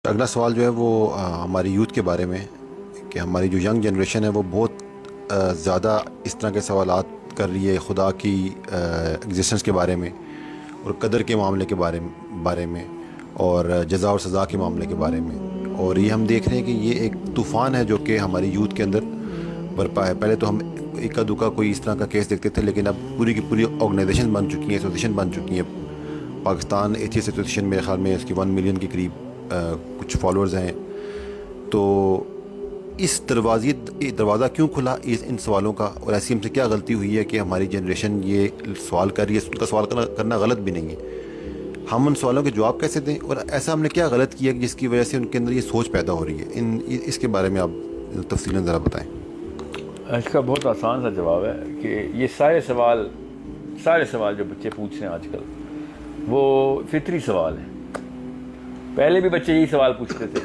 اگلا سوال جو ہے وہ ہماری یوتھ کے بارے میں کہ ہماری جو ینگ جنریشن ہے وہ بہت زیادہ اس طرح کے سوالات کر رہی ہے خدا کی ایگزسٹنس کے بارے میں اور قدر کے معاملے کے بارے میں اور جزا اور سزا کے معاملے کے بارے میں. اور یہ ہم دیکھ رہے ہیں کہ یہ ایک طوفان ہے جو کہ ہماری یوتھ کے اندر برپا ہے. پہلے تو ہم اکا دکا کوئی اس طرح کا کیس دیکھتے تھے، لیکن اب پوری کی پوری آرگنائزیشن بن چکی ہیں، ایسوسیشن بن چکی ہیں. پاکستان ایتھیسٹ ایسوسیشن میرے خیال میں اس کی 1 ملین کے قریب کچھ فالوورز ہیں. تو اس دروازہ کیوں کھلا ان سوالوں کا، اور ایسی ہم سے کیا غلطی ہوئی ہے کہ ہماری جنریشن یہ سوال کر رہی ہے؟ ان کا سوال کرنا غلط بھی نہیں ہے، ہم ان سوالوں کے جواب کیسے دیں؟ اور ایسا ہم نے کیا غلط کیا جس کی وجہ سے ان کے اندر یہ سوچ پیدا ہو رہی ہے؟ اس کے بارے میں آپ تفصیلاً ذرا بتائیں. اس کا بہت آسان سا جواب ہے کہ یہ سارے سوال جو بچے پوچھ رہے ہیں آج کل وہ فطری سوال ہیں. پہلے بھی بچے یہی سوال پوچھتے تھے،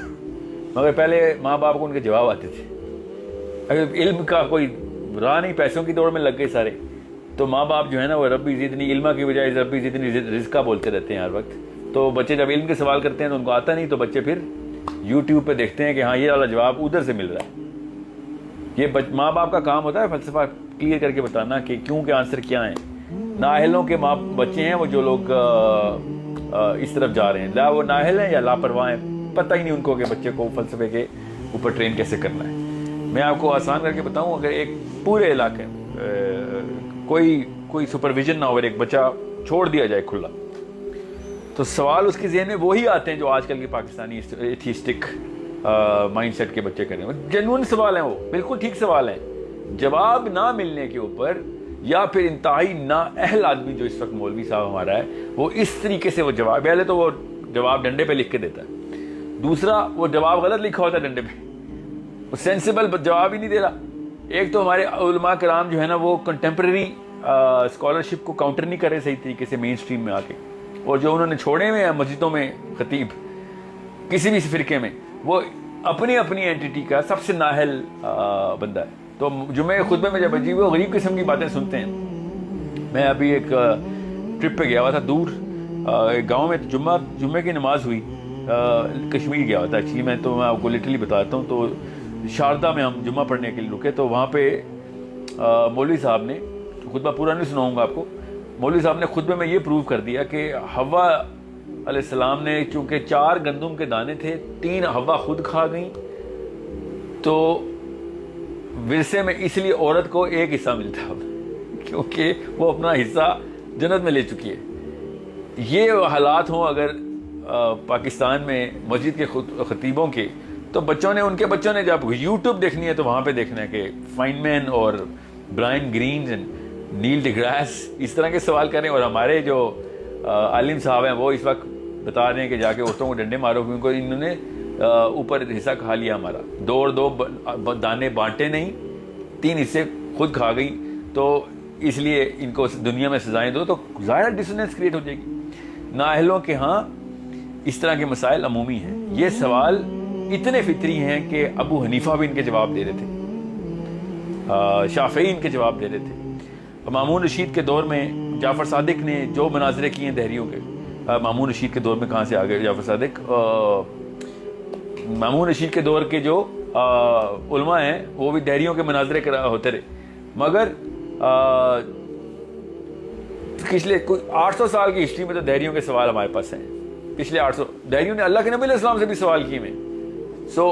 مگر پہلے ماں باپ کو ان کے جواب آتے تھے. اگر علم کا کوئی راہ نہیں، پیسوں کی دوڑ میں لگ گئے سارے، تو ماں باپ جو ہے نا وہ ربی زدنی علما کی بجائے ربی زدنی رزقا بولتے رہتے ہیں ہر وقت. تو بچے جب علم کے سوال کرتے ہیں تو ان کو آتا نہیں، تو بچے پھر یوٹیوب پہ دیکھتے ہیں کہ ہاں یہ والا جواب ادھر سے مل رہا ہے. یہ ماں باپ کا کام ہوتا ہے فلسفہ کلیئر کر کے بتانا کہ کیوں کے آنسر کیا ہیں. نااہلوں کے بچے ہیں وہ جو لوگ اس طرف جا رہے ہیں، وہ نااہل ہیں یا لاپرواہ ہیں، پتہ ہی نہیں ان کو کہ بچے کو فلسفے کے اوپر ٹرین کیسے کرنا ہے. میں آپ کو آسان کر کے بتاؤں، اگر ایک پورے علاقے میں کوئی سپرویژن نہ ہو اور ایک بچہ چھوڑ دیا جائے کھلا، تو سوال اس کے ذہن میں وہی آتے ہیں جو آج کل کے پاکستانی ایتھیسٹک مائنڈ سیٹ کے بچے کریں. جنون سوال ہیں، وہ بالکل ٹھیک سوال ہیں. جواب نہ ملنے کے اوپر یا پھر انتہائی نااہل آدمی جو اس وقت مولوی صاحب ہمارا ہے وہ اس طریقے سے وہ جواب، پہلے تو وہ جواب ڈنڈے پہ لکھ کے دیتا ہے، دوسرا وہ جواب غلط لکھا ہوتا ہے ڈنڈے پہ، وہ سینسیبل جواب ہی نہیں دے رہا. ایک تو ہمارے علماء کرام جو ہے نا وہ کنٹمپریری اسکالرشپ کو کاؤنٹر نہیں کر رہے صحیح طریقے سے مین سٹریم میں آ کے، اور جو انہوں نے چھوڑے ہوئے ہیں مسجدوں میں خطیب کسی بھی فرقے میں، وہ اپنی اینٹیٹی کا سب سے نااہل بندہ ہے. تو جمعہ خطبے میں جب عجیب و غریب قسم کی باتیں سنتے ہیں. میں ابھی ایک ٹرپ پہ گیا ہوا تھا دور ایک گاؤں میں، جمعہ کی نماز ہوئی، کشمیر گیا ہوا تھا ایکچولی میں، تو میں آپ کو لٹرلی بتاتا ہوں. تو شاردہ میں ہم جمعہ پڑھنے کے لیے رکے، تو وہاں پہ مولوی صاحب نے خطبہ پورا نہیں سناؤں گا آپ کو، مولوی صاحب نے خطبے میں یہ پروو کر دیا کہ حوا علیہ السلام نے چونکہ 4 گندم کے دانے تھے، 3 حوا خود کھا گئیں، تو ورثے میں اس لیے عورت کو 1 حصہ ملتا ہے کیونکہ وہ اپنا حصہ جنت میں لے چکی ہے. یہ حالات ہوں اگر پاکستان میں مسجد کے خطیبوں کے، تو ان کے بچوں نے جب یوٹیوب دیکھنی ہے تو وہاں پہ دیکھنا ہے کہ فائن مین اور برائن گرین نیل ڈی گراس اس طرح کے سوال کریں. اور ہمارے جو عالم صاحب ہیں وہ اس وقت بتا رہے ہیں کہ جا کے عورتوں کو ڈنڈے مارو کیونکہ انہوں نے اوپر حصہ کھا لیا ہمارا، 2 دانے بانٹے نہیں، 3 حصے خود کھا گئی، تو اس لیے ان کو دنیا میں سزائیں دو. تو ظاہر ڈسوننس کریٹ ہو جائے گی. نااہلوں کے ہاں اس طرح کے مسائل عمومی ہیں. یہ سوال اتنے فطری ہیں کہ ابو حنیفہ بھی ان کے جواب دے رہے تھے، شافعی ان کے جواب دے رہے تھے. مامون رشید کے دور میں جعفر صادق نے جو مناظرے کیے ہیں دہریوں کے، مامون رشید کے دور میں کہاں سے آ گئے جعفر صادق؟ مامون رشید کے دور کے جو علماء ہیں وہ بھی دہریوں کے مناظرے ہوتے رہے، مگر پچھلے کوئی 800 سال کی ہسٹری میں تو دہریوں کے سوال ہمارے پاس ہیں. پچھلے 800 دہریوں نے اللہ کے نبی علیہ السلام سے بھی سوال کیے ہیں. سو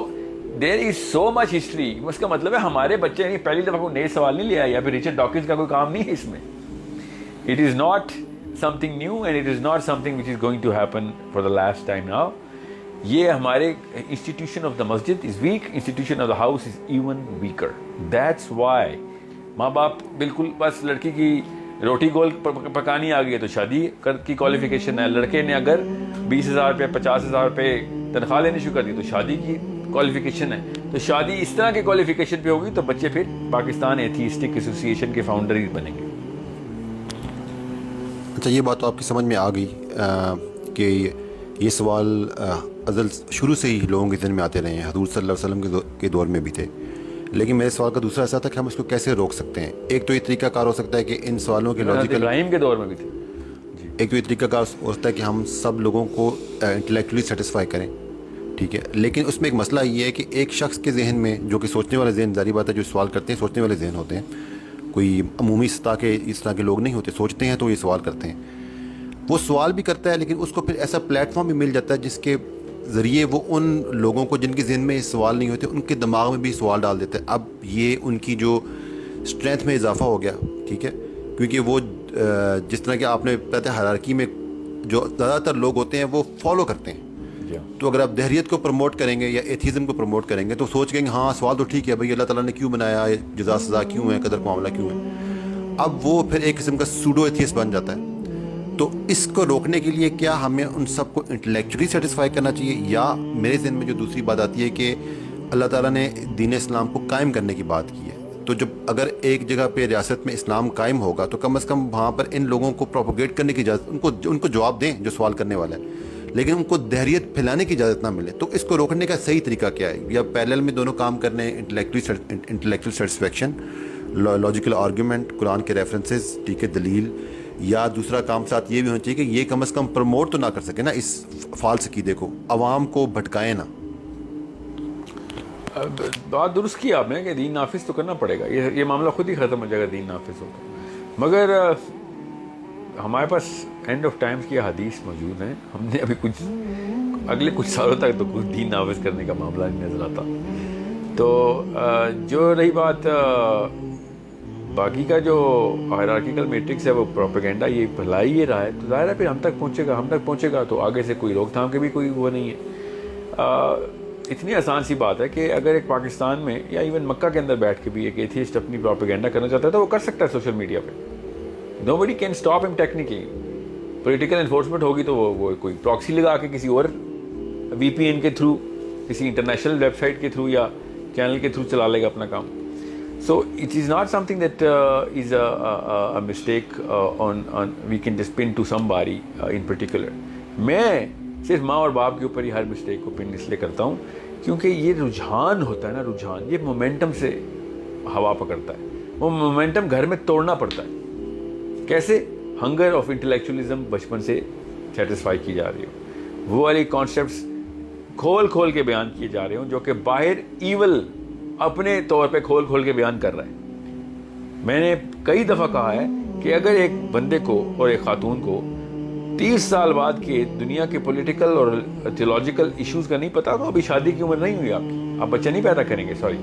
دیر از سو مچ ہسٹری. اس کا مطلب ہے ہمارے بچے نے پہلی دفعہ کوئی نئے سوال نہیں لیا، یا پھر رچرڈ ڈاکنز کا کوئی کام نہیں ہے اس میں. It is not something new and it is not something which is going to happen for the last time now. یہ ہمارے institution of the masjid is weak, institution of the house is even weaker. That's why ماں باپ بالکل بس لڑکی کی روٹی گول پکانی آ گئی ہے تو شادی کی کوالیفیکیشن ہے، لڑکے نے اگر 20,000 روپے 50,000 روپے تنخواہ لینی شروع کر دی تو شادی کی کوالیفیکیشن ہے. تو شادی اس طرح کے کوالیفیکیشن پہ ہوگی تو بچے پھر پاکستان ایتھیسٹک ایسوسیشن کے فاؤنڈر ہی بنیں گے. اچھا، یہ بات تو آپ کی سمجھ میں آ گئی کہ یہ سوال ازل شروع سے ہی لوگوں کے ذہن میں آتے رہے ہیں، حضور صلی اللہ علیہ وسلم کے دور میں بھی تھے. لیکن میرے سوال کا دوسرا ایسا تھا کہ ہم اس کو کیسے روک سکتے ہیں. ایک تو یہ طریقہ کار ہو سکتا ہے کہ ان سوالوں کے لاجیکل، ابراہیم کے دور میں بھی تھے. ایک تو یہ طریقہ کار ہو سکتا ہے کہ ہم سب لوگوں کو انٹلیکچولی سیٹسفائی کریں، ٹھیک ہے. لیکن اس میں ایک مسئلہ یہ ہے کہ ایک شخص کے ذہن میں جو کہ سوچنے والے ذہن، ظاہری بات ہے جو سوال کرتے ہیں سوچنے والے ذہن ہوتے ہیں، کوئی عمومی سطح کے اس طرح کے لوگ نہیں ہوتے، سوچتے ہیں تو یہ سوال کرتے ہیں. وہ سوال بھی کرتا ہے لیکن اس کو پھر ایسا پلیٹ فارم بھی مل جاتا ہے جس کے ذریعے وہ ان لوگوں کو جن کے ذہن میں سوال نہیں ہوتے ان کے دماغ میں بھی سوال ڈال دیتا ہے. اب یہ ان کی جو اسٹرینتھ میں اضافہ ہو گیا، ٹھیک ہے، کیونکہ وہ جس طرح کہ آپ نے پتہ ہے ہیرارکی میں جو زیادہ تر لوگ ہوتے ہیں وہ فالو کرتے ہیں. تو اگر آپ دہریت کو پروموٹ کریں گے یا ایتھیزم کو پروموٹ کریں گے تو سوچ گیں گے ہاں سوال تو ٹھیک ہے بھائی، اللہ تعالیٰ نے کیوں بنایا، جزا سزا کیوں ہے، قدر معاملہ کیوں ہے. اب وہ پھر ایک قسم کا سوڈو ایتھیس بن جاتا ہے. تو اس کو روکنے کے لیے کیا ہمیں ان سب کو انٹلیکچولی سیٹسفائی کرنا چاہیے، یا میرے ذہن میں جو دوسری بات آتی ہے کہ اللہ تعالیٰ نے دین اسلام کو قائم کرنے کی بات کی ہے، تو جب اگر ایک جگہ پہ ریاست میں اسلام قائم ہوگا تو کم از کم وہاں پر ان لوگوں کو پروپوگیٹ کرنے کی اجازت، ان کو جواب دیں جو سوال کرنے والا ہے، لیکن ان کو دہریت پھیلانے کی اجازت نہ ملے. تو اس کو روکنے کا صحیح طریقہ کیا ہے؟ یا پیرلل میں دونوں کام کرنے ہیں، انٹلیکچوئل سیٹسفیکشن، لاجیکل آرگیومنٹ، قرآن کے ریفرنسز، ٹھیک ہے، دلیل، یا دوسرا کام ساتھ یہ بھی ہونا چاہیے کہ یہ کم از کم پروموٹ تو نہ کر سکے نا اس فالس عقیدے کو، عوام کو بھٹکائیں نا. بات درست کی آپ نے کہ دین نافذ تو کرنا پڑے گا، یہ معاملہ خود ہی ختم ہو جائے گا دین نافذ ہوگا. مگر ہمارے پاس اینڈ آف ٹائمز کی حدیث موجود ہیں، ہم نے ابھی اگلے کچھ سالوں تک تو کچھ دین نافذ کرنے کا معاملہ نہیں نظر آتا. تو جو رہی بات باقی کا جو ہائرارکیکل میٹرکس ہے وہ پروپیگنڈا یہ پھیلائی یہ رہا ہے، تو ظاہر ہے پھر ہم تک پہنچے گا تو آگے سے کوئی روک تھام کے بھی کوئی وہ نہیں ہے. اتنی آسان سی بات ہے کہ اگر ایک پاکستان میں یا ایون مکہ کے اندر بیٹھ کے بھی ایک ایتھیسٹ اپنی پروپیگنڈا کرنا چاہتا ہے تو وہ کر سکتا ہے سوشل میڈیا پہ. نوبڈی کین اسٹاپ ہم ٹیکنیکلی. پولیٹیکل انفورسمنٹ ہوگی تو وہ کوئی پراکسی لگا کے کسی اور وی پی این کے تھرو، کسی انٹرنیشنل ویب سائٹ کے تھرو یا چینل کے تھرو چلا لے گا اپنا کام. So it is not something that is a mistake we can just pin to somebody in particular. میں صرف ماں اور باپ کے اوپر ہی ہر مسٹیک کو پن اس لیے کرتا ہوں کیونکہ یہ رجحان ہوتا ہے نا، رجحان یہ مومنٹم سے ہوا پکڑتا ہے. وہ مومنٹم گھر میں توڑنا پڑتا ہے. کیسے؟ ہنگر آف انٹلیکچولیزم بچپن سے سیٹسفائی کی جا رہی ہو، وہ والی کانسیپٹس کھول کے بیان کیے جا رہے ہوں جو کہ باہر ایول اپنے طور پہ کھول کے بیان کر رہا ہے. میں نے کئی دفعہ کہا ہے کہ اگر ایک بندے کو اور ایک خاتون کو 30 سال بعد کے دنیا کے پولیٹیکل اور تھیولوجیکل ایشوز کا نہیں پتا تو ابھی شادی کی عمر نہیں ہوئی آپ کی، آپ بچہ نہیں پیدا کریں گے. سوری،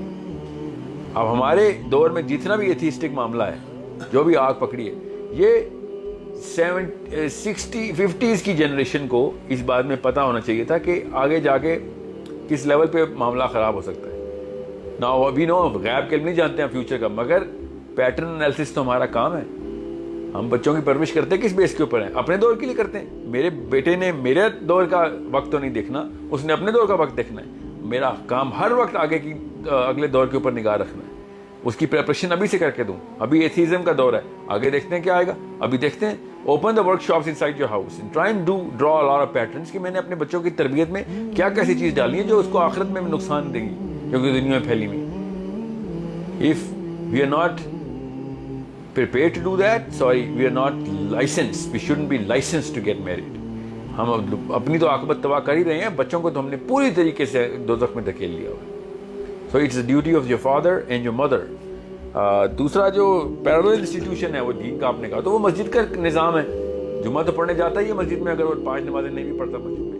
اب ہمارے دور میں جتنا بھی ایتھیسٹک معاملہ ہے، جو بھی آگ پکڑی ہے، یہ 50s کی جنریشن کو اس بات میں پتا ہونا چاہیے تھا کہ آگے جا کے کس لیول پہ معاملہ خراب ہو سکتا ہے. نا ابھی غیب کے نہیں جانتے ہیں فیوچر کا، مگر پیٹرن انالیسس تو ہمارا کام ہے. ہم بچوں کی پرورش کرتے ہیں کس بیس کے اوپر ہیں؟ اپنے دور کے لیے کرتے ہیں. میرے بیٹے نے میرے دور کا وقت تو نہیں دیکھنا، اس نے اپنے دور کا وقت دیکھنا ہے. میرا کام ہر وقت اگلے دور کے اوپر نگاہ رکھنا ہے. اس کی پریپریشن ابھی سے کر کے دوں. ابھی ایتھیزم کا دور ہے، آگے دیکھتے ہیں کیا آئے گا. ابھی دیکھتے ہیں، open the work shops in side your house and try and draw a lot of patterns کہ میں نے اپنے بچوں کی تربیت میں کیا کیسی چیز ڈالی ہے جو اس کو آخرت میں نقصان دے گی کیونکہ دنیا میں پھیلی ہوئی. If we are not prepared to do that, sorry, we are not licensed. We shouldn't be licensed to get married. ہم اپنی تو عاقبت تباہ کر ہی رہے ہیں، بچوں کو تو ہم نے پوری طریقے سے دوزخ میں دھکیل لیا ہوا. So it's the duty of your father and your mother. دوسرا جو پیرالل انسٹیٹیوشن ہے وہ دین کا آپ نے کہا تو وہ مسجد کا نظام ہے. جمعہ تو پڑھنے جاتا ہی ہے مسجد میں، اگر وہ 5 نمازیں نہیں بھی پڑھتا مسجد میں.